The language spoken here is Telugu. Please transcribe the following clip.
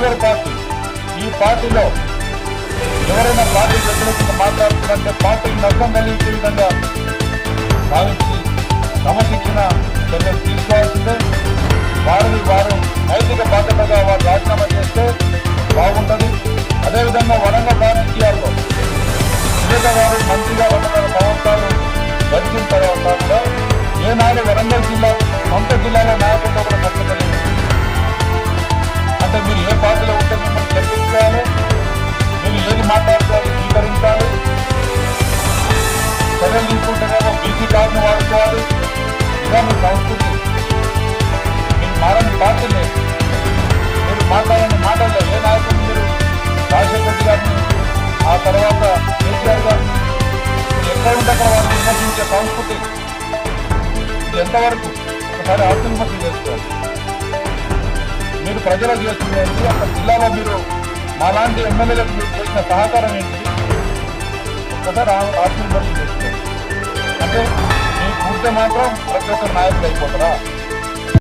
Secular party. ఈ పార్టీలో ఎవరైనా పార్టీ వ్యతిరేకంగా మాట్లాడుతున్నారంటే పార్టీకి నష్టం కలిగించే విధంగా భావించి క్రమశిక్షణ చర్యలు తీసుకోవాల్సిందే. వారు నైతిక బాధ్యతగా వారు రాజీనామా చేస్తే బాగుంటుంది. అదేవిధంగా వరంగల్ రాజకీయాల్లో సురేఖ గారు మంత్రిగా ఉన్న సంవత్సరాలు గడిచిన తర్వాత కూడా ఏనాడు వరంగల్ జిల్లా సొంత జిల్లాలో నాయకులతో కూడా కష్టపడింది. అంటే మీరు ఏ పార్టీలో ఉంటే మిమ్మల్ని చర్చించుకోవాలి, మీరు ఏది మాట్లాడుకోవాలి స్వీకరించాలి. చర్యలు తీసుకుంటేనేమో బీసీ కార్డును వాడుకోవాలి. ఇదా మీ సంస్కృతి. మీరు మారని పార్టీని మీరు మాట్లాడని మాటల్లో ఏ నాయకుడిని మీరు రాజశేఖర రెడ్డి గారిని ఆ తర్వాత కేసీఆర్ గారిని ఎక్కడ ఉంటే అక్కడ వారిని విమర్శించే సంస్కృతి ఇది ఎంతవరకు ఒకసారి ఆత్మవిమర్శ చేసుకోవాలి. మీరు ప్రజలకు చేస్తుంది ఏంటి, అక్కడ జిల్లాలో మీరు మాలాంటి ఎమ్మెల్యేలకు మీరు చేసిన సహకారం ఏంటి ఒకసారి ఆత్మవిమర్శ చేసుకోవాలి. అంటే మీరు కూర్చో మాత్రం ప్రతి ఒక్క నాయకులు అయిపోతారా?